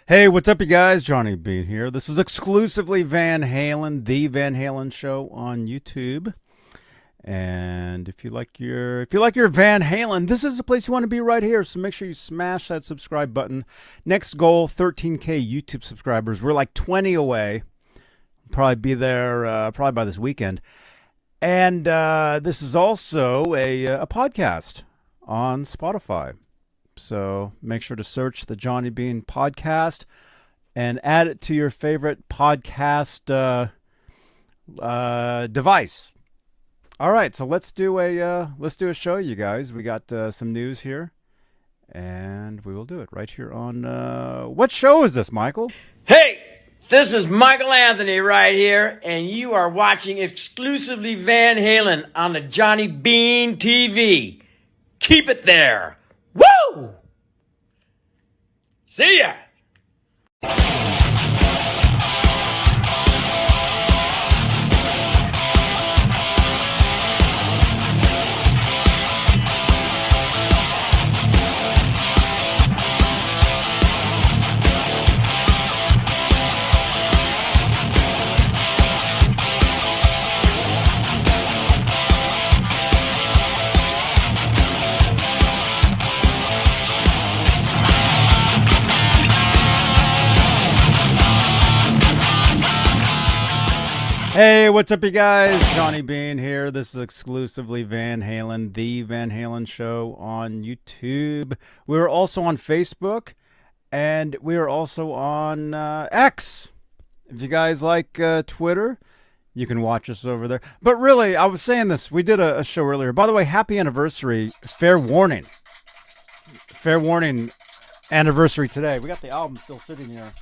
Hey, what's up, you guys? Johnny Beane here. This is exclusively Van Halen, the Van Halen Show on YouTube. And if you like your Van Halen, this is the place you want to be right here. So make sure you smash that subscribe button. Next goal, 13K YouTube subscribers. We're like 20 away. Probably be there probably by this weekend. And this is also a podcast on Spotify. So make sure to search the Johnny Beane podcast and add it to your favorite podcast device. All right, so let's do a show, you guys. We got some news here, and we will do it right here on what show is this, Michael? Hey, this is Michael Anthony right here, and you are watching exclusively Van Halen on the Johnny Beane TV. Keep it there. Woo! See ya! Hey, what's up, you guys? Johnny Beane here. This is exclusively Van Halen, the Van Halen Show on YouTube. We're also on Facebook, and we are also on X. If you guys like Twitter, you can watch us over there. But really, I was saying this. We did a show earlier. By the way, happy anniversary. Fair warning. Fair warning anniversary today. We got the album still sitting here.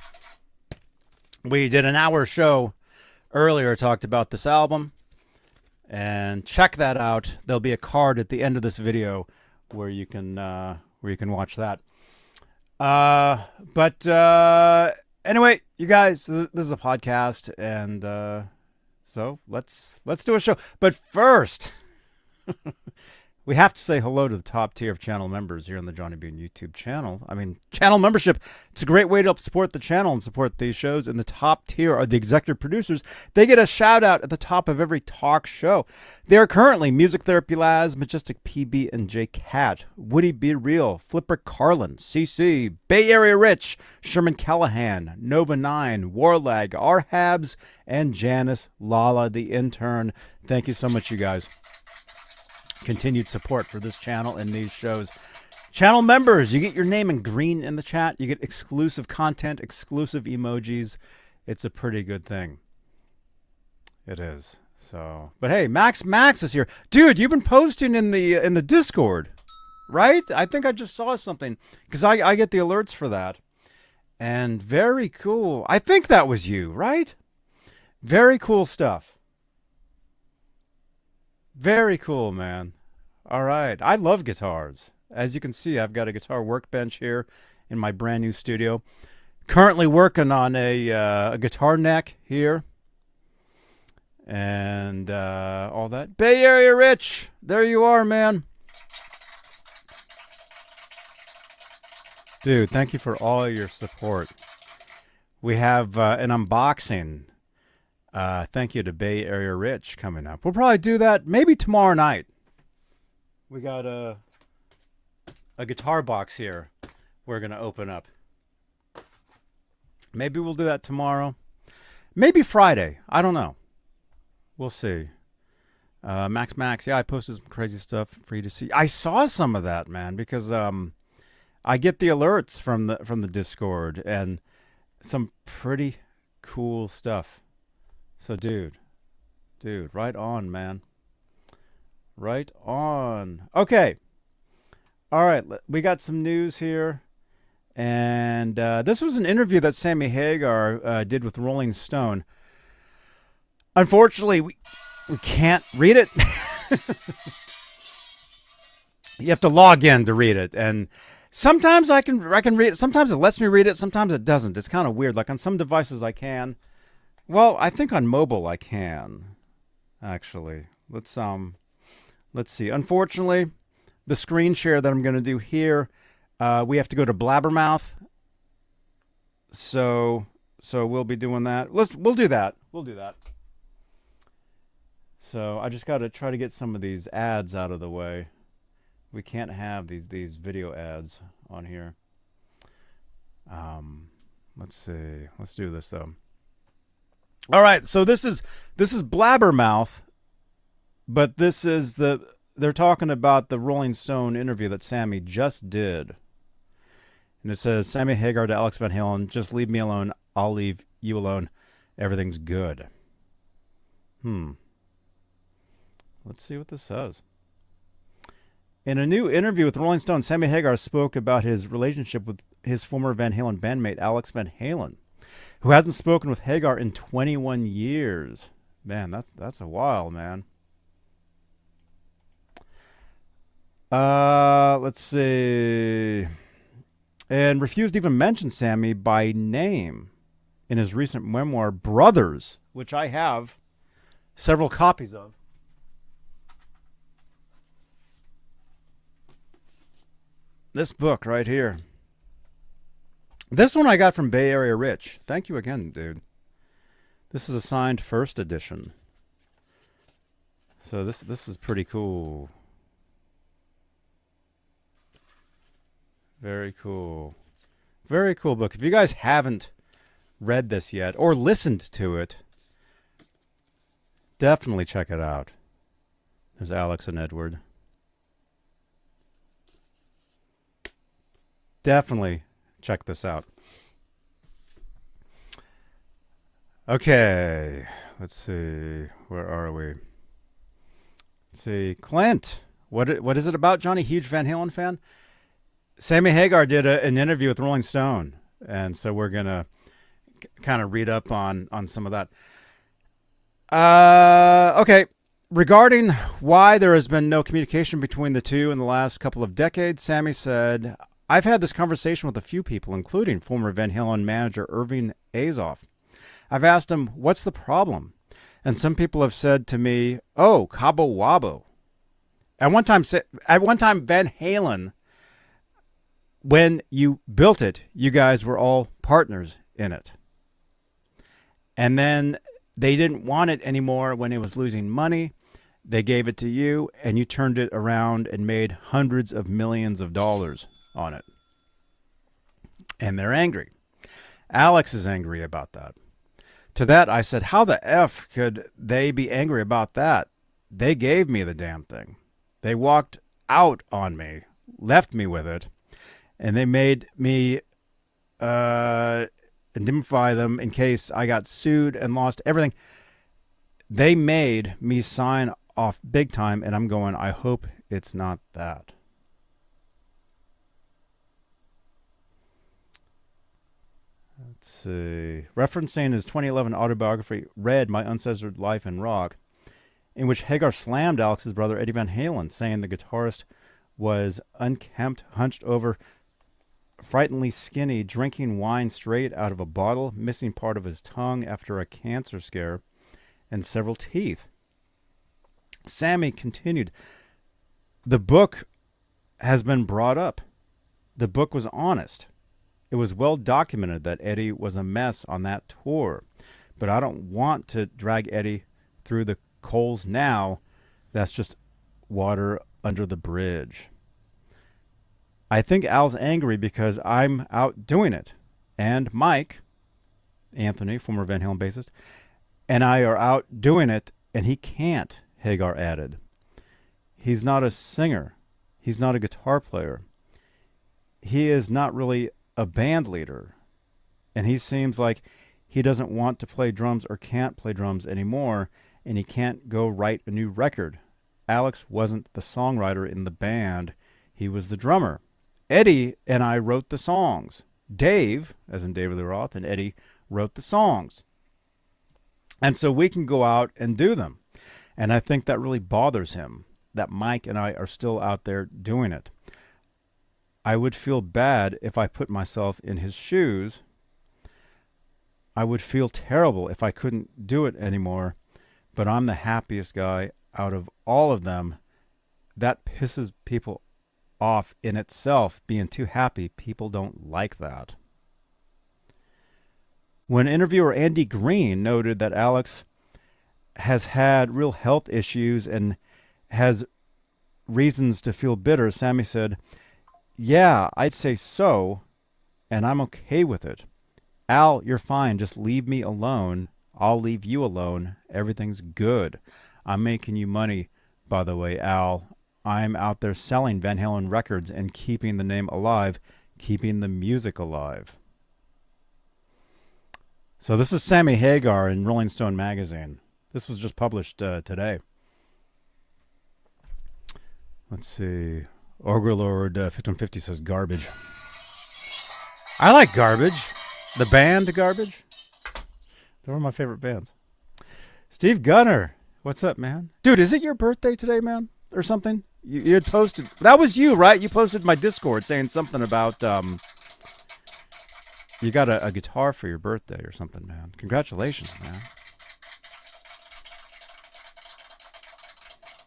We did an hour show earlier, talked about this album, and check that out. There'll be a card at the end of this video where you can watch that. But anyway, you guys, this is a podcast, and so let's do a show. But first, we have to say hello to the top tier of channel members here on the Johnny Beane YouTube channel. I mean, channel membership, it's a great way to help support the channel and support these shows. And the top tier are the executive producers. They get a shout out at the top of every talk show. They are currently Music Therapy Laz, Majestic PB and J Cat, Woody Be Real, Flipper Carlin, CC, Bay Area Rich, Sherman Callahan, Nova 9, Warlag, R Habs, and Janice Lala, the intern. Thank you so much, you guys. Continued support for this channel and these shows. Channel members, you get your name in green in the chat. You get exclusive content, exclusive emojis. It's a pretty good thing. It is. So, but hey, Max is here. Dude, you've been posting in the Discord, right? I think I just saw something because I get the alerts for that. And very cool. I think that was you, right? Very cool stuff. Very cool, man. All right. I love guitars. As you can see, I've got a guitar workbench here in my brand new studio. Currently working on a guitar neck here. And all that. Bay Area Rich, there you are, man. Dude, thank you for all your support. We have an unboxing. Thank you to Bay Area Rich coming up. We'll probably do that maybe tomorrow night. We got a guitar box here we're going to open up. Maybe we'll do that tomorrow. Maybe Friday. I don't know. We'll see. Max, yeah, I posted some crazy stuff for you to see. I saw some of that, man, because I get the alerts from the Discord and some pretty cool stuff. So, dude, right on, man. Right on. Okay. All right, we got some news here. And this was an interview that Sammy Hagar did with Rolling Stone. Unfortunately, we can't read it. You have to log in to read it. And sometimes I can read it. Sometimes it lets me read it. Sometimes it doesn't. It's kind of weird. Like on some devices I can. Well, I think on mobile I can, actually. Let's see. Unfortunately, the screen share that I'm going to do here, we have to go to Blabbermouth. So we'll be doing that. We'll do that. We'll do that. So I just got to try to get some of these ads out of the way. We can't have these video ads on here. Let's see. Let's do this though. All right. So this is Blabbermouth, but they're talking about the Rolling Stone interview that Sammy just did. And it says, Sammy Hagar to Alex Van Halen, just leave me alone. I'll leave you alone. Everything's good. Let's see what this says. In a new interview with Rolling Stone, Sammy Hagar spoke about his relationship with his former Van Halen bandmate, Alex Van Halen, who hasn't spoken with Hagar in 21 years. Man, that's a while, man. Let's see. And refused to even mention Sammy by name in his recent memoir, Brothers, which I have several copies of. This book right here. This one I got from Bay Area Rich. Thank you again, dude. This is a signed first edition. So this is pretty cool. Very cool. Very cool book. If you guys haven't read this yet or listened to it, definitely check it out. There's Alex and Edward. Definitely check this out. Okay. Let's see. Where are we? Let's see. Clint. What is it about, Johnny? Huge Van Halen fan? Sammy Hagar did an interview with Rolling Stone, and so we're going to kind of read up on some of that. Okay. Regarding why there has been no communication between the two in the last couple of decades, Sammy said, I've had this conversation with a few people, including former Van Halen manager Irving Azoff. I've asked him, what's the problem? And some people have said to me, oh, Cabo Wabo. At one time, Van Halen, when you built it, you guys were all partners in it. And then they didn't want it anymore when it was losing money. They gave it to you, and you turned it around and made hundreds of millions of dollars on it. And they're angry. Alex is angry about that. To that, I said, how the F could they be angry about that? They gave me the damn thing. They walked out on me, left me with it, and they made me indemnify them in case I got sued and lost everything. They made me sign off big time, and I'm going, I hope it's not that. Let's see. Referencing his 2011 autobiography, Red, My Uncensored Life in Rock, in which Hagar slammed Alex's brother Eddie Van Halen, saying the guitarist was unkempt, hunched over, frighteningly skinny, drinking wine straight out of a bottle, missing part of his tongue after a cancer scare, and several teeth. Sammy continued, the book has been brought up. The book was honest. It was well documented that Eddie was a mess on that tour, but I don't want to drag Eddie through the coals now. That's just water under the bridge. I think Al's angry because I'm out doing it. And Mike, Anthony, former Van Halen bassist, and I are out doing it, and he can't, Hagar added. He's not a singer. He's not a guitar player. He is not really a band leader. And he seems like he doesn't want to play drums or can't play drums anymore, and he can't go write a new record. Alex wasn't the songwriter in the band. He was the drummer. Eddie and I wrote the songs. Dave, as in David Lee Roth, and Eddie wrote the songs. And so we can go out and do them. And I think that really bothers him, that Mike and I are still out there doing it. I would feel bad if I put myself in his shoes. I would feel terrible if I couldn't do it anymore, but I'm the happiest guy out of all of them. That pisses people off in itself, being too happy. People don't like that. when interviewer Andy Green noted that Alex has had real health issues and has reasons to feel bitter, Sammy said, "Yeah, I'd say so, and I'm okay with it. Al, you're fine. Just leave me alone. I'll leave you alone. Everything's good. I'm making you money, by the way, Al. I'm out there selling Van Halen records and keeping the name alive, keeping the music alive." So this is Sammy Hagar in Rolling Stone magazine. This was just published today. Let's see. Orgulord 1550 says garbage. I like Garbage. The band Garbage. They're one of my favorite bands. Steve Gunner. What's up, man? Dude, is it your birthday today, man? Or something? You had posted. That was you, right? You posted my Discord saying something about you got a guitar for your birthday or something, man. Congratulations, man.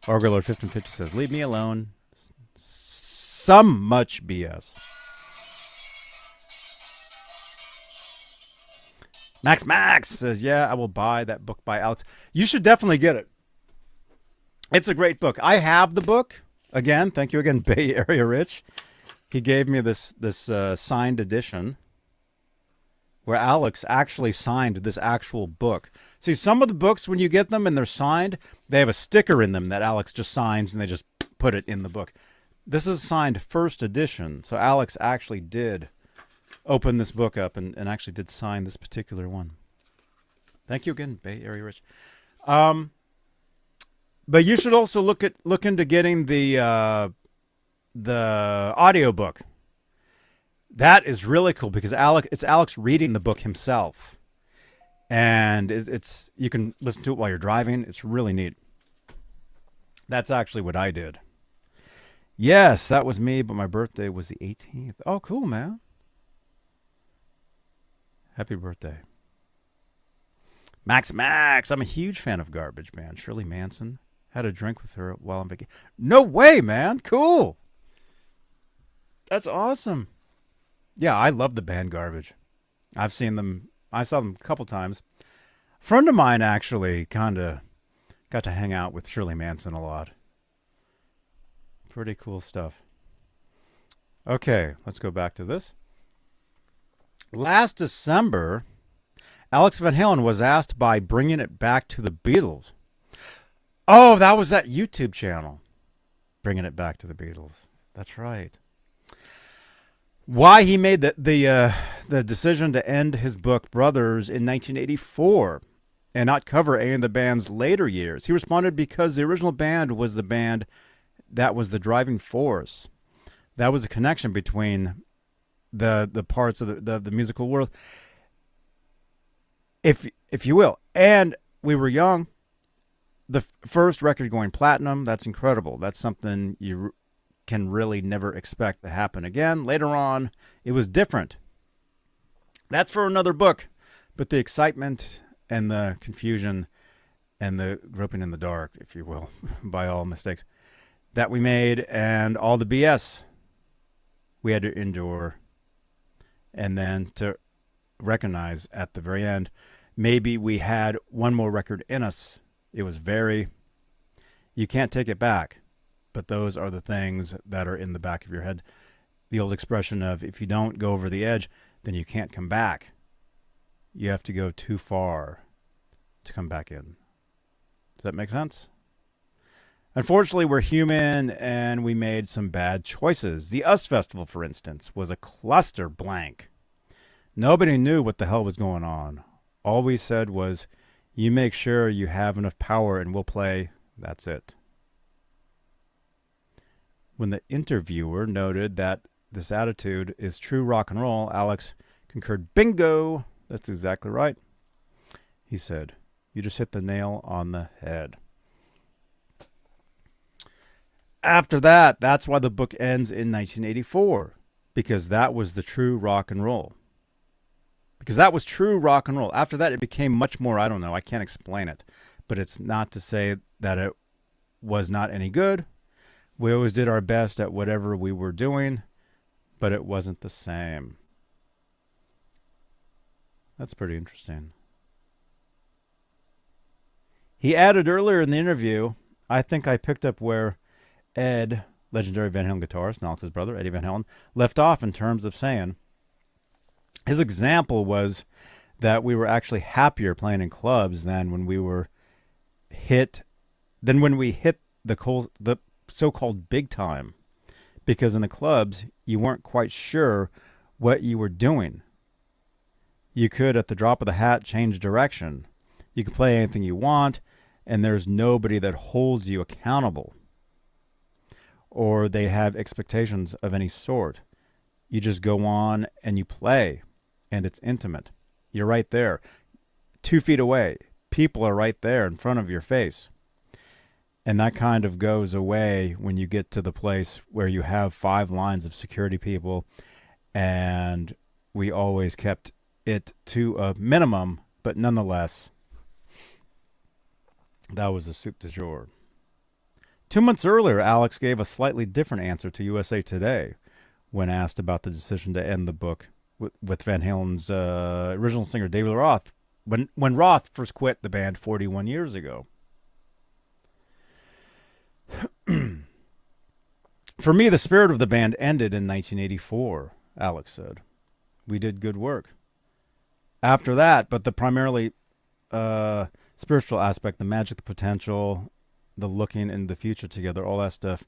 Orgulord 1550 says, "Leave me alone. Some much BS." Max says, "Yeah, I will buy that book by Alex." You should definitely get it. It's a great book. I have the book. Again, thank you again, Bay Area Rich. He gave me this signed edition where Alex actually signed this actual book. See, some of the books, when you get them and they're signed, they have a sticker in them that Alex just signs and they just put it in the book. This is signed first edition, so Alex actually did open this book up and actually did sign this particular one. Thank you again, Bay Area Rich. But you should also look into getting the audiobook. That is really cool because it's Alex reading the book himself, and it's you can listen to it while you're driving. It's really neat. That's actually what I did. Yes, that was me, but my birthday was the 18th. Oh, cool, man. Happy birthday. Max, I'm a huge fan of Garbage, man. Shirley Manson. Had a drink with her while I'm vacation. No way, man. Cool. That's awesome. Yeah, I love the band Garbage. I've seen them. I saw them a couple times. A friend of mine actually kind of got to hang out with Shirley Manson a lot. Pretty cool stuff. Okay, let's go back to this. Last December, Alex Van Halen was asked by Bringing It Back to the Beatles. Oh, that was that YouTube channel. Bringing It Back to the Beatles. That's right. Why he made the decision to end his book Brothers in 1984 and not cover any of the band's later years. He responded because the original band was the band that was the driving force. That was a connection between the parts of the musical world, if you will. And we were young. The first record going platinum, that's incredible. That's something you can really never expect to happen again. Later on, it was different. That's for another book. But the excitement and the confusion and the groping in the dark, if you will, by all mistakes that we made and all the BS we had to endure, and then to recognize at the very end, maybe we had one more record in us. It was you can't take it back, but those are the things that are in the back of your head. The old expression of, if you don't go over the edge, then you can't come back. You have to go too far to come back in. Does that make sense? Unfortunately, we're human and we made some bad choices. The US Festival, for instance, was a cluster blank. Nobody knew what the hell was going on. All we said was, you make sure you have enough power and we'll play. That's it. When the interviewer noted that this attitude is true rock and roll, Alex concurred, bingo, that's exactly right. He said, you just hit the nail on the head. After that, that's why the book ends in 1984, because that was the true rock and roll. Because that was true rock and roll. After that, it became much more, I don't know, I can't explain it. But it's not to say that it was not any good. We always did our best at whatever we were doing, but it wasn't the same. That's pretty interesting. He added earlier in the interview, I think I picked up where Ed, legendary Van Halen guitarist, and Alex's brother, Eddie Van Halen, left off in terms of saying his example was that we were actually happier playing in clubs than when we hit the so-called big time, because in the clubs you weren't quite sure what you were doing. You could, at the drop of the hat, change direction. You can play anything you want, and there's nobody that holds you accountable, or they have expectations of any sort. You just go on and you play, and it's intimate. You're right there, 2 feet away. People are right there in front of your face. And that kind of goes away when you get to the place where you have 5 lines of security people, and we always kept it to a minimum, but nonetheless, that was the soup du jour. 2 months earlier, Alex gave a slightly different answer to USA Today when asked about the decision to end the book with Van Halen's original singer David Roth when Roth first quit the band 41 years ago. For me, the spirit of the band ended in 1984, Alex said. We did good work. After that, but the primarily spiritual aspect, the magic, the potential, the looking into the future together, all that stuff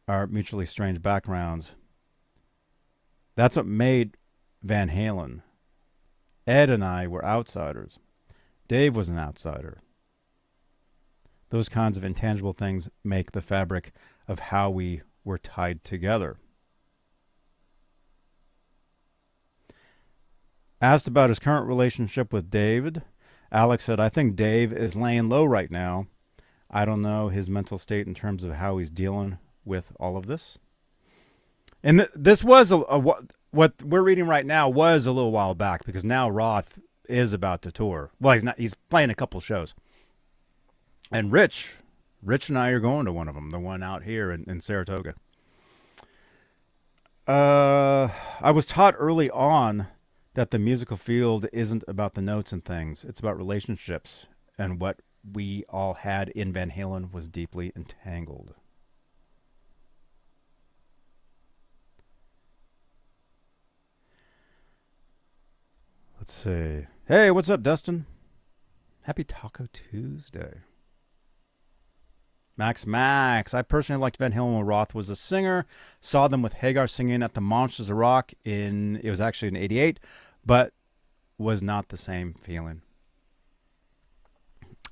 are mutually strange backgrounds. That's what made Van Halen. Ed and I were outsiders. Dave was an outsider. Those kinds of intangible things make the fabric of how we were tied together. Asked about his current relationship with David, Alex said, I think Dave is laying low right now. I don't know his mental state in terms of how he's dealing with all of this. And this was what we're reading right now was a little while back, because now Roth is about to tour. Well, he's not. He's playing a couple shows. And Rich and I are going to one of them, the one out here in Saratoga. I was taught early on that the musical field isn't about the notes and things. It's about relationships, and what we all had in Van Halen was deeply entangled. Let's see. Hey, what's up, Dustin? Happy Taco Tuesday. Max. I personally liked Van Halen when Roth was a singer. Saw them with Hagar singing at the Monsters of Rock it was actually in 88, but was not the same feeling.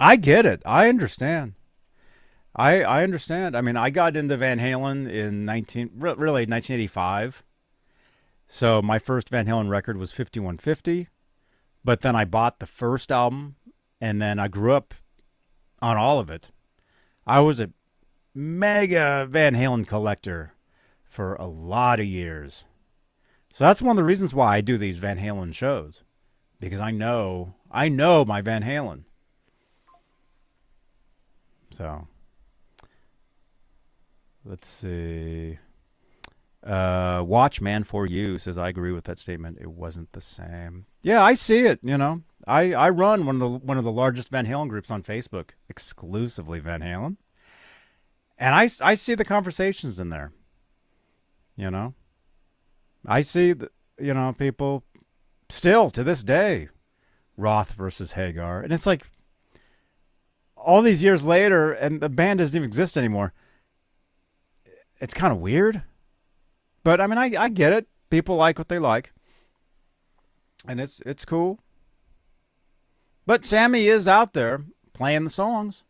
I get it. I understand. I understand. I mean, I got into Van Halen in 1985. So my first Van Halen record was 5150, but then I bought the first album, and then I grew up on all of it. I was a mega Van Halen collector for a lot of years. So that's one of the reasons why I do these Van Halen shows, because I know my Van Halen. So let's see. Watchman for You says, I agree with that statement. It wasn't the same. Yeah, I see it. You know, I run one of the largest Van Halen groups on Facebook, exclusively Van Halen, and I see the conversations in there. You know, I see people still to this day, Roth versus Hagar, and it's like all these years later, and the band doesn't even exist anymore. It's kind of weird. But, I mean, I get it. People like what they like. And it's cool. But Sammy is out there playing the songs.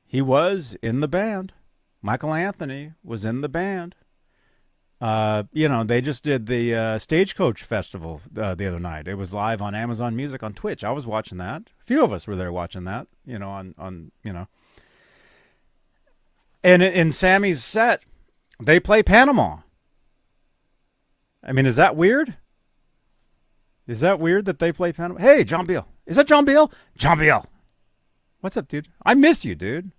He was in the band. Michael Anthony was in the band. They just did the Stagecoach Festival the other night. It was live on Amazon Music on Twitch. I was watching that. A few of us were there watching that, on. And in Sammy's set, they play Panama. I mean, is that weird? Is that weird that they play Panama? Hey, John Beale. Is that John Beale? John Beale. What's up, dude? I miss you, dude.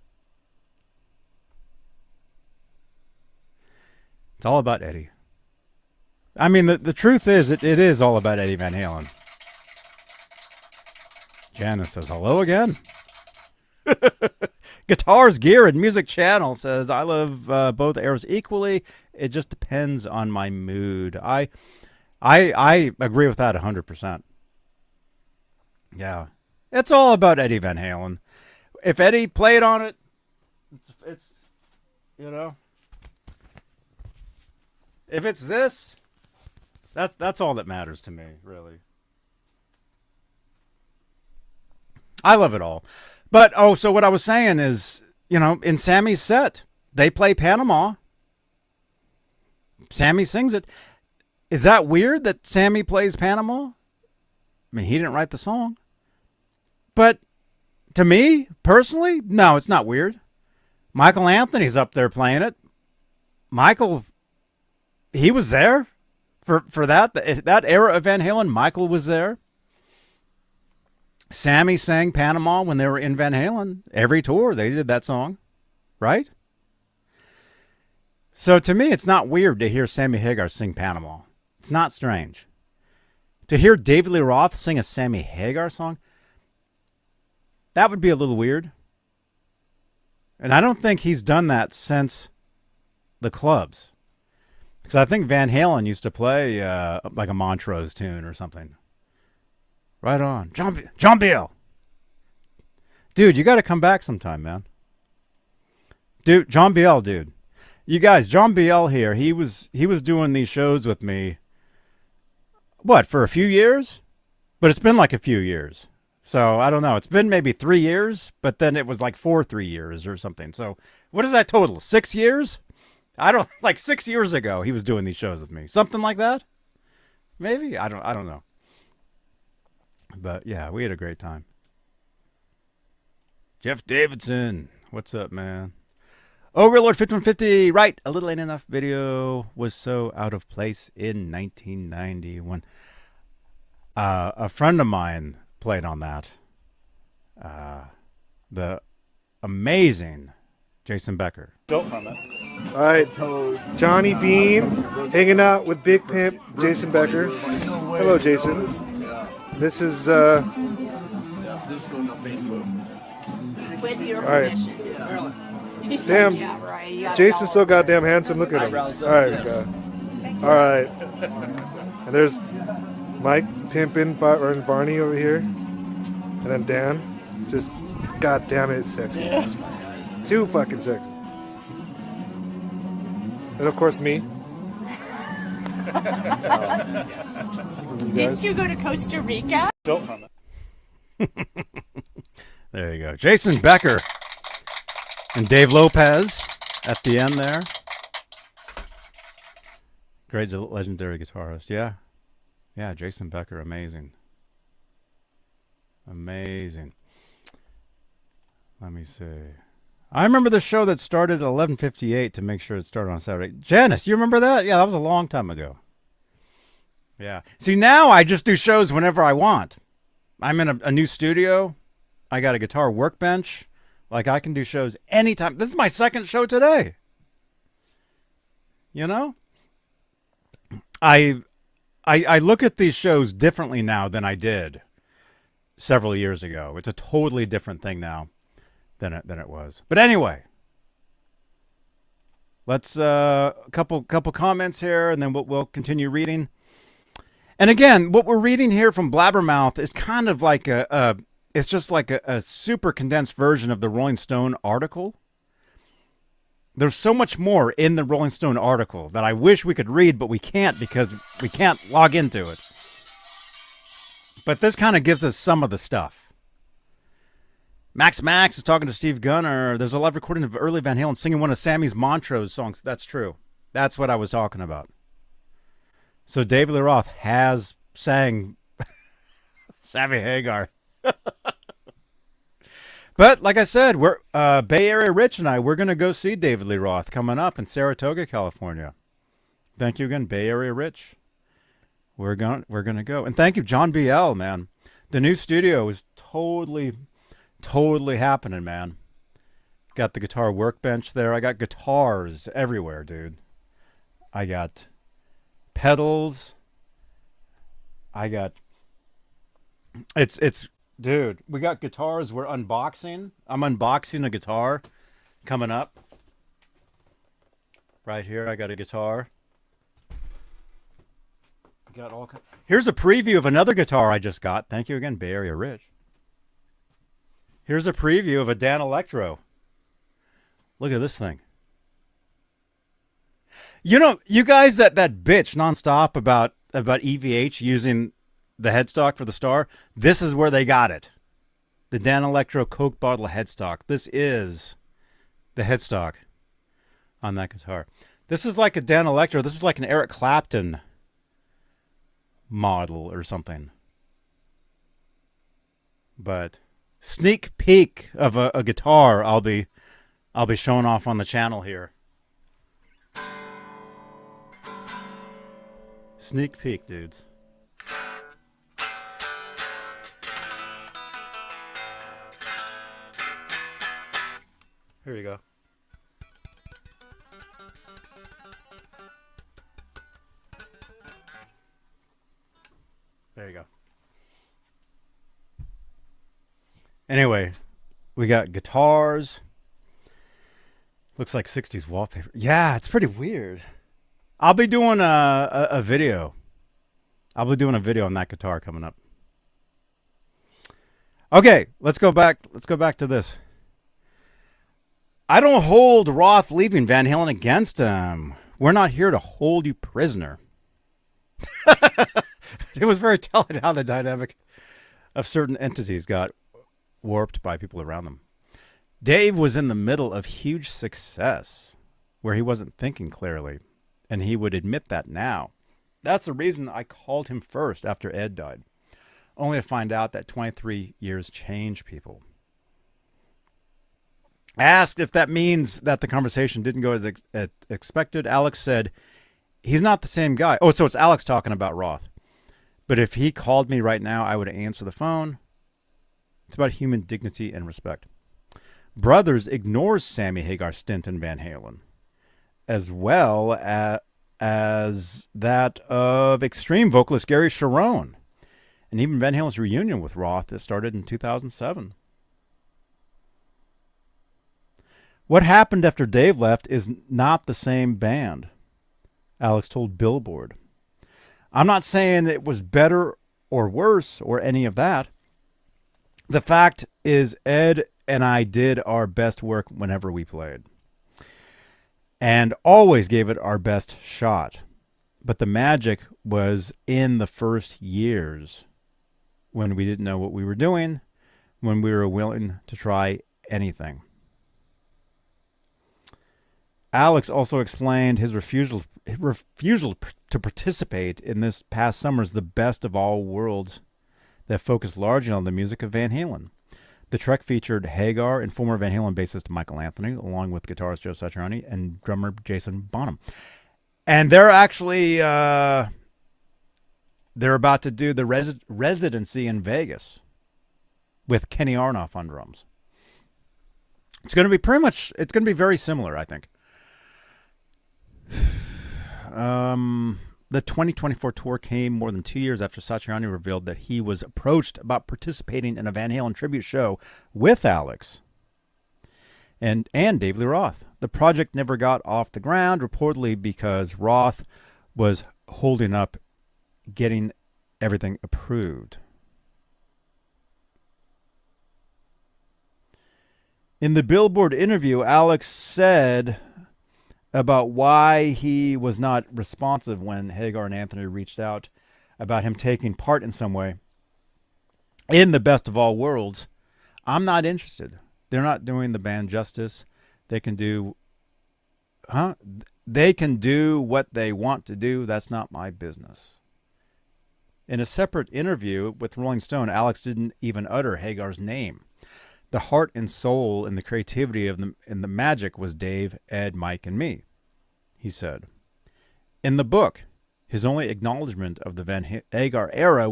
It's all about Eddie. I mean, the truth is, it is all about Eddie Van Halen. Janice says hello again. Guitars, Gear, and Music Channel says, I love both eras equally. It just depends on my mood. I agree with that 100%. Yeah. It's all about Eddie Van Halen. If Eddie played on it, it's you know. If it's this, that's all that matters to me, really. I love it all. But, so what I was saying is, in Sammy's set, they play Panama. Sammy sings it. Is that weird that Sammy plays Panama? I mean, he didn't write the song. But to me, personally, no, it's not weird. Michael Anthony's up there playing it. Michael, he was there for that era of Van Halen. Michael was there. Sammy sang Panama when they were in Van Halen. Every tour, they did that song, right? So to me, it's not weird to hear Sammy Hagar sing Panama. It's not strange. To hear David Lee Roth sing a Sammy Hagar song, that would be a little weird. And I don't think he's done that since the clubs. Because I think Van Halen used to play like a Montrose tune or something. Right on. John Biel. Dude, you got to come back sometime, man. Dude, John Biel, dude. You guys, John Biel here, he was doing these shows with me, what, for a few years? But it's been like a few years. So, I don't know. It's been maybe 3 years, but then it was like 3 years or something. So, what is that total? 6 years? Like 6 years ago, he was doing these shows with me. Something like that? Maybe? I don't know. But yeah, we had a great time. Jeff Davidson, what's up, man? Overlord 5150, right? A Little Ain't Enough video was so out of place in 1990 when a friend of mine played on that. The amazing Jason Becker. Go from it. All right, Johnny Beane hanging out with Big Pimp Jason Becker. Hello, Jason. This is This going on Facebook. With your all right. permission. He's Damn, like, yeah, right. You gotta Jason's so follow. goddamn handsome. Look at him. All right, all right. And there's Mike pimping Barney over here, and then Dan, just goddamn it, sexy. Too fucking sexy. And of course me. Didn't you go to Costa Rica? Go from it. There you go. Jason Becker and Dave Lopez at the end there. Great legendary guitarist. Yeah. Yeah, Jason Becker, amazing. Amazing. Let me see. I remember the show that started at 11:58 to make sure it started on Saturday. Janice, you remember that? Yeah, that was a long time ago. Yeah. See, now I just do shows whenever I want. I'm in a new studio. I got a guitar workbench. Like, I can do shows anytime. This is my second show today. You know? I look at these shows differently now than I did several years ago. It's a totally different thing now than it was. But anyway, let's a couple comments here, and then we'll continue reading. And again, what we're reading here from Blabbermouth is kind of like it's just like a super condensed version of the Rolling Stone article. There's so much more in the Rolling Stone article that I wish we could read, but we can't because we can't log into it. But this kind of gives us some of the stuff. Max is talking to Steve Gunner. There's a live recording of early Van Halen singing one of Sammy's Montrose songs. That's true. That's what I was talking about. So David Lee Roth has sang Sammy Hagar. But like I said, we're Bay Area Rich and we're going to go see David Lee Roth coming up in Saratoga, California. Thank you again, Bay Area Rich. We're going to go. And thank you, John BL, man. The new studio is totally happening, man. Got the guitar workbench there. I got guitars everywhere, dude. I got pedals. I got it's Dude, we got guitars we're unboxing. I'm unboxing a guitar coming up. Right here, I got a guitar. Here's a preview of another guitar I just got. Thank you again, Bay Area Rich. Here's a preview of a Dan Electro. Look at this thing. You know, you guys that bitch nonstop about EVH using the headstock for the Star, this is where they got it. The Dan Electro Coke bottle headstock. This is the headstock on that guitar. This is like a Dan Electro. This is like an Eric Clapton model or something. But sneak peek of a guitar I'll be showing off on the channel here. Sneak peek, dudes. Here you go. There you go. Anyway, we got guitars. Looks like 60s wallpaper. Yeah, it's pretty weird. I'll be doing a video. I'll be doing a video on that guitar coming up. Okay, let's go back. Let's go back to this. I don't hold Roth leaving Van Halen against him. We're not here to hold you prisoner. It was very telling how the dynamic of certain entities got warped by people around them. Dave was in the middle of huge success where he wasn't thinking clearly, and he would admit that now. That's the reason I called him first after Ed died, only to find out that 23 years change people. Asked if that means that the conversation didn't go as expected, Alex said, he's not the same guy. Oh, so it's Alex talking about Roth. But if he called me right now, I would answer the phone. It's about human dignity and respect. Brothers ignores Sammy Hagar's stint in Van Halen, as well as that of extreme vocalist Gary Cherone, and even Van Halen's reunion with Roth that started in 2007. What happened after Dave left is not the same band, Alex told Billboard. I'm not saying it was better or worse or any of that. The fact is Ed and I did our best work whenever we played and always gave it our best shot. But the magic was in the first years when we didn't know what we were doing, when we were willing to try anything. Alex also explained his refusal to participate in this past summer's The Best of All Worlds that focused largely on the music of Van Halen. The trek featured Hagar and former Van Halen bassist Michael Anthony, along with guitarist Joe Satriani and drummer Jason Bonham. And they're actually they're about to do the residency in Vegas with Kenny Aronoff on drums. It's going to be it's going to be very similar, I think. The 2024 tour came more than 2 years after Satriani revealed that he was approached about participating in a Van Halen tribute show with Alex and Dave Lee Roth. The project never got off the ground, reportedly because Roth was holding up getting everything approved. In the Billboard interview, Alex said about why he was not responsive when Hagar and Anthony reached out about him taking part in some way in the Best of All Worlds. I'm not interested. They're not doing the band justice. They can do They can do what they want to do. That's not my business. In a separate interview with Rolling Stone, Alex didn't even utter Hagar's name. The heart and soul and the creativity of the magic was Dave, Ed, Mike, and me, he said. In the book, his only acknowledgement of the Van Hagar era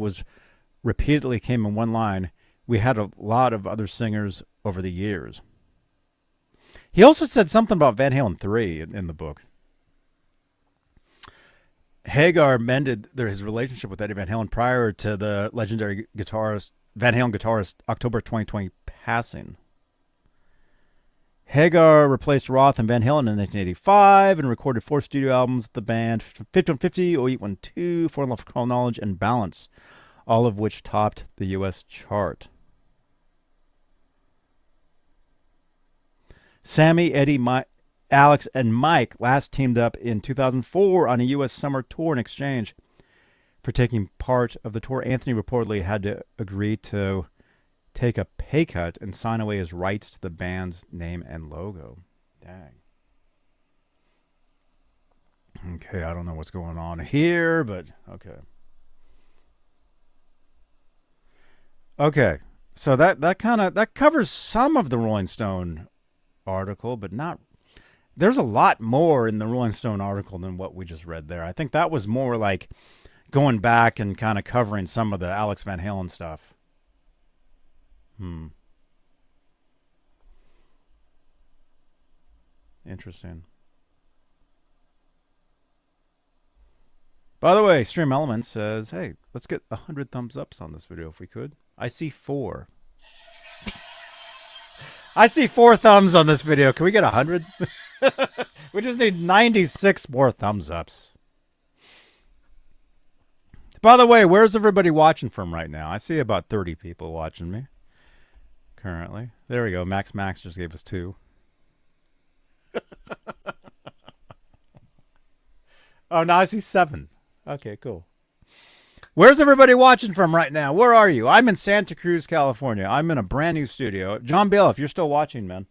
repeatedly came in one line, "We had a lot of other singers over the years." He also said something about Van Halen 3 in the book. Hagar mended his relationship with Eddie Van Halen prior to the legendary Van Halen guitarist October 2020 passing. Hagar replaced Roth and Van Halen in 1985 and recorded 4 studio albums with the band: 5150, 0812, For Love, For Knowledge, and Balance, all of which topped the U.S. chart. Sammy, Eddie, Alex, and Mike last teamed up in 2004 on a U.S. summer tour in exchange for taking part of the tour. Anthony reportedly had to agree to take a pay cut and sign away his rights to the band's name and logo. Dang. Okay, I don't know what's going on here, but okay. Okay, so that covers some of the Rolling Stone article, but not. There's a lot more in the Rolling Stone article than what we just read there. I think that was more like going back and kind of covering some of the Alex Van Halen stuff. Interesting. By the way, Stream Elements says, hey, let's get 100 thumbs ups on this video if we could. I see 4. I see 4 thumbs on this video. Can we get 100? We just need 96 more thumbs ups. By the way, where's everybody watching from right now? I see about 30 people watching me currently. There we go. Max just gave us 2. Oh, now I see 7. Okay, cool. Where's everybody watching from right now? Where are you? I'm in Santa Cruz, California. I'm in a brand new studio. John Bale, if you're still watching, man.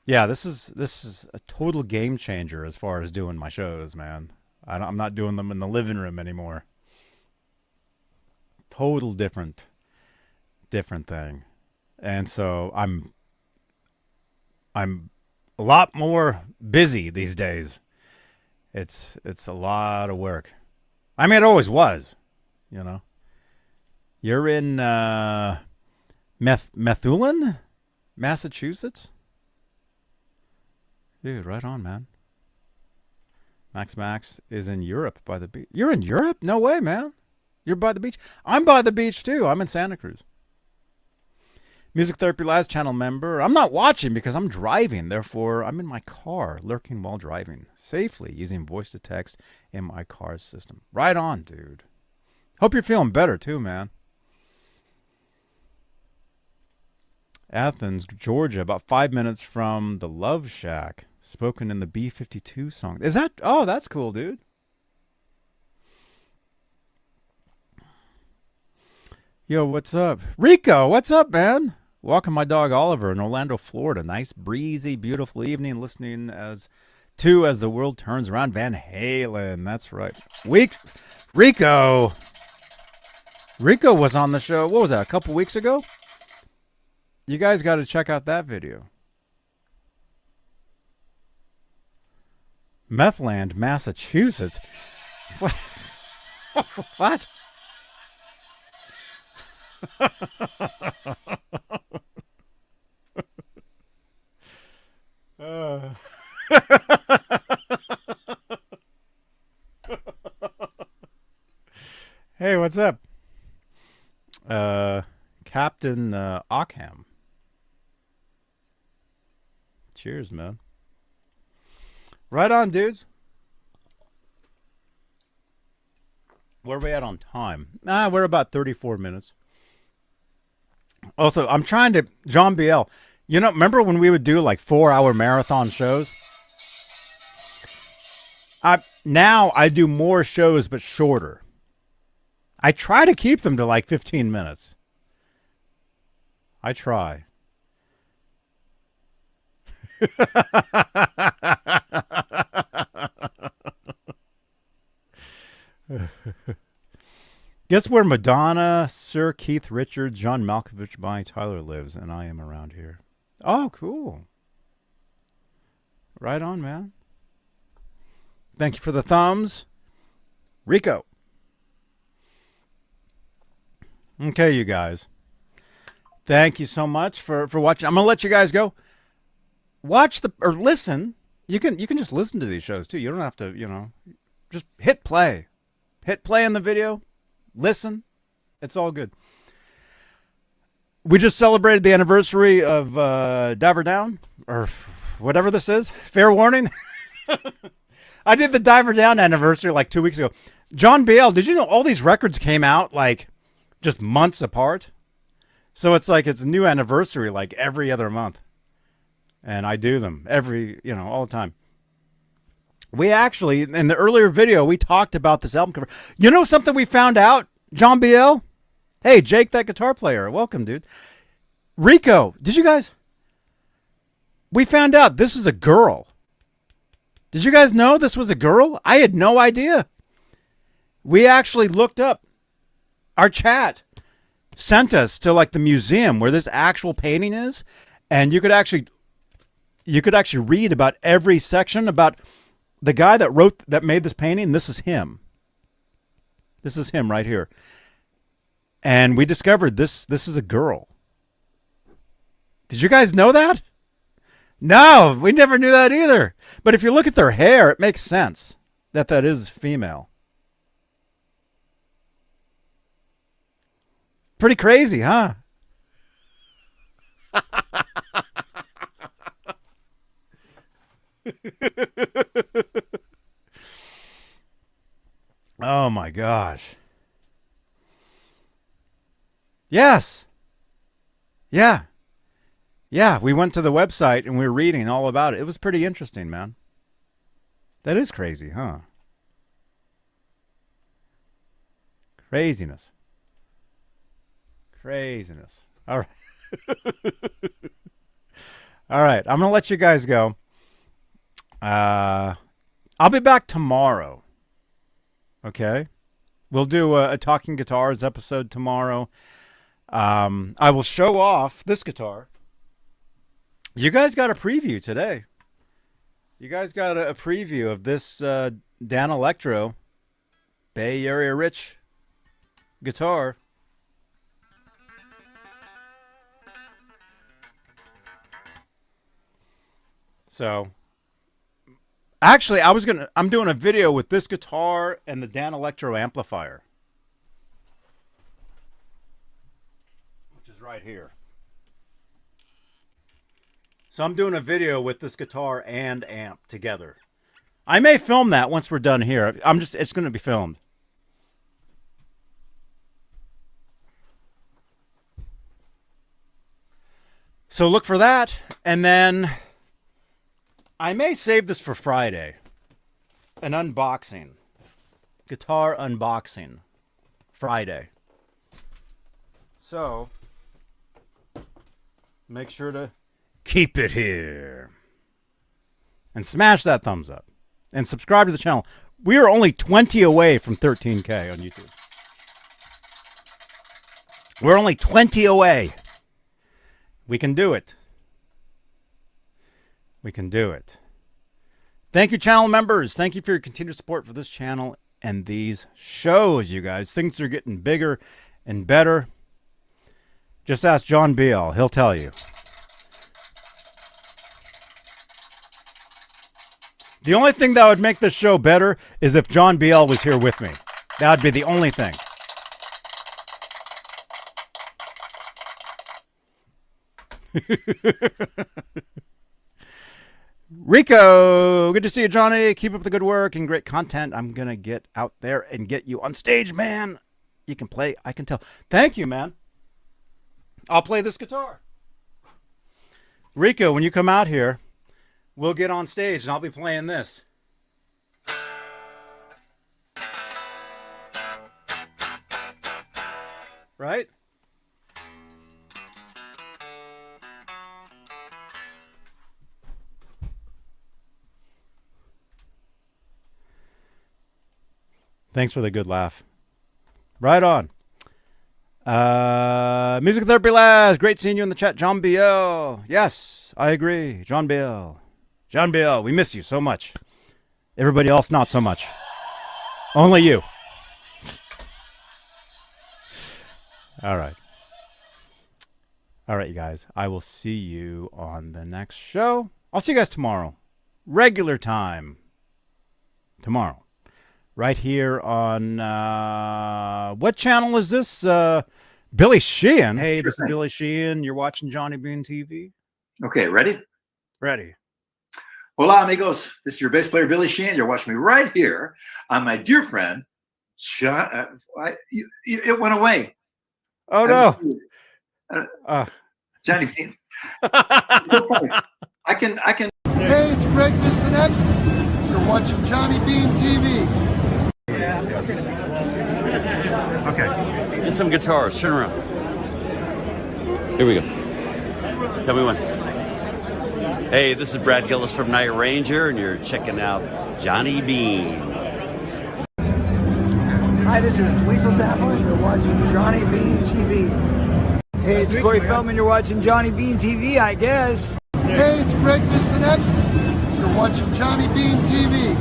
Yeah, this is a total game changer as far as doing my shows, man. I'm not doing them in the living room anymore. Total different thing. And so I'm a lot more busy these days. It's a lot of work. I mean, it always was, you know. You're in Methuen, Massachusetts? Dude, right on, man. Max is in Europe by the beach. You're in Europe? No way, man. You're by the beach. I'm by the beach, too. I'm in Santa Cruz. Music Therapy Labs channel member. I'm not watching because I'm driving. Therefore, I'm in my car, lurking while driving, safely using voice to text in my car's system. Right on, dude. Hope you're feeling better, too, man. Athens, Georgia, about 5 minutes from the Love Shack. Spoken in the B-52 song. Is that... Oh, that's cool, dude. Yo, what's up? Rico, what's up, man? Walking my dog Oliver in Orlando, Florida. Nice, breezy, beautiful evening listening as the world turns around. Van Halen, that's right. Rico was on the show. What was that, a couple weeks ago? You guys got to check out that video. Methland, Massachusetts. What? What? Hey, what's up? Captain Ockham. Cheers, man. Right on, dudes. Where are we at on time? We're about 34 minutes. Also, I'm trying to... John BL. You know, remember when we would do like 4-hour marathon shows? Now I do more shows, but shorter. I try to keep them to like 15 minutes. I try. Guess where Madonna, Sir Keith Richards, John Malkovich, Bonnie Tyler lives, and I am around here. Oh, cool. Right on, man. Thank you for the thumbs. Rico. Okay, you guys. Thank you so much for watching. I'm going to let you guys go. Watch or listen. You can just listen to these shows, too. You don't have to, just hit play. Hit play on the video. Listen. It's all good. We just celebrated the anniversary of Diver Down, or whatever this is. Fair warning. I did the Diver Down anniversary like 2 weeks ago. John Biel, did you know all these records came out like just months apart? So it's like it's a new anniversary like every other month. And I do them all the time. We actually, in the earlier video, we talked about this album cover. You know something we found out, John Biel? Hey, Jake, that guitar player. Welcome, dude. Rico, did you guys? We found out this is a girl. Did you guys know this was a girl? I had no idea. We actually looked up. Our chat sent us to like the museum where this actual painting is, and you could actually read about every section about the guy that made this painting. This is him. This is him right here. And we discovered this is a girl. Did you guys know that? No, we never knew that either. But if you look at their hair, it makes sense that is female. Pretty crazy, huh? Oh my gosh. Yes. Yeah. Yeah, we went to the website and we were reading all about it. It was pretty interesting, man. That is crazy, huh? Craziness. All right. All right, I'm going to let you guys go. I'll be back tomorrow. Okay? We'll do a Talking Guitars episode tomorrow. I will show off this guitar. You guys got a preview today. You guys got a preview of this Dan Electro Bay Area Rich guitar. So, actually, I'm doing a video with this guitar and the Dan Electro amplifier, which is right here. So I'm doing a video with this guitar and amp together. I may film that once we're done here. It's going to be filmed. So look for that. And then I may save this for Friday. An unboxing. Guitar unboxing. Friday. So make sure to keep it here. And smash that thumbs up. And subscribe to the channel. We are only 20 away from 13K on YouTube. We're only 20 away. We can do it. We can do it. Thank you, channel members. Thank you for your continued support for this channel and these shows, you guys. Things are getting bigger and better. Just ask John Biel. He'll tell you. The only thing that would make this show better is if John Biel was here with me. That would be the only thing. Rico, good to see you, Johnny. Keep up the good work and great content. I'm going to get out there and get you on stage, man. You can play, I can tell. Thank you, man. I'll play this guitar. Rico, when you come out here, we'll get on stage and I'll be playing this. Right? Thanks for the good laugh. Right on. Music Therapy Lads. Great seeing you in the chat. John Biel. Yes, I agree. John Biel. John Biel, we miss you so much. Everybody else, not so much. Only you. All right. All right, you guys. I will see you on the next show. I'll see you guys tomorrow. Regular time. Tomorrow. right here on what channel is this? Billy Sheehan. Hey, this is Billy Sheehan. You're watching Johnny Beane TV. Okay, ready? Ready. Hola, amigos. This is your bass player, Billy Sheehan. You're watching me right here on my dear friend, John. It went away. Oh, no. Johnny Beane. I can. Hey, it's Greg Bissonette. You're watching Johnny Beane TV. Okay. Get some guitars. Turn around. Here we go. Tell me when. Hey, this is Brad Gillis from Night Ranger, and you're checking out Johnny Beane. Hi, this is Dweezil Zappa, and you're watching Johnny Beane TV. Hey, it's Corey Feldman, you're watching Johnny Beane TV, I guess. Hey, it's Greg Bissonette. You're watching Johnny Beane TV.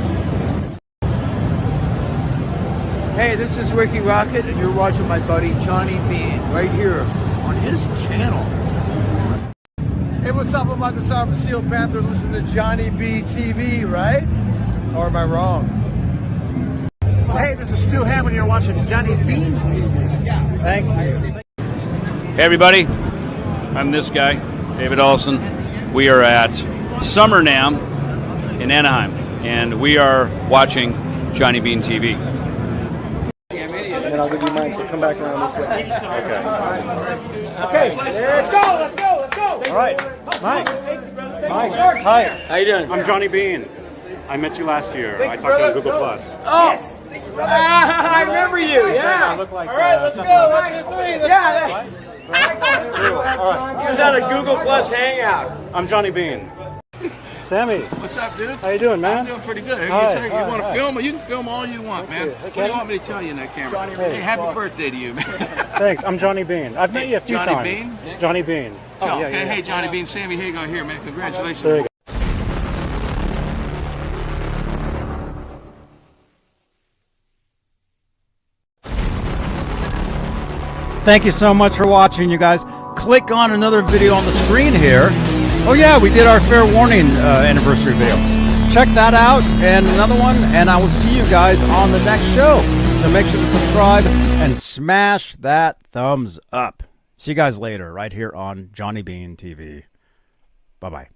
Hey, this is Ricky Rocket, and you're watching my buddy Johnny Beane right here on his channel. Hey, what's up? I'm Michael Starr from Steel Panther. Listen to Johnny Beane TV, right? Or am I wrong? Hey, this is Stu Hammond. You're watching Johnny Beane TV. Thank you. Hey, everybody. I'm this guy, David Olson. We are at Summer NAMM in Anaheim, and we are watching Johnny Beane TV. And then I'll give you mine, so come back around this way. Okay, let's go. All right, Mike. Hi. How you doing? I'm Johnny Beane. I met you last year. I talked to you on Google Plus. Oh, I remember you. Yeah. Look like, All right, let's go. 1, 2, 3. Yeah. All right. He was at a Google Plus hangout. I'm Johnny Beane. Sammy, What's up, dude? how you doing, man? I'm doing pretty good. You Hi, want to hi. film? You can film all you want, man. What do you want me to tell you in that camera? Hey, happy birthday to you, man. Thanks. I'm Johnny Beane. I've met you a few Johnny times. Beane? Johnny Beane. Oh, yeah, Hey, yeah. hey, Johnny Beane, Sammy Hagar here, man. Congratulations. There you go. Thank you so much for watching, you guys. Click on another video on the screen here. Oh yeah, we did our Fair Warning anniversary video. Check that out and another one, and I will see you guys on the next show. So make sure to subscribe and smash that thumbs up. See you guys later right here on Johnny Beane TV. Bye-bye.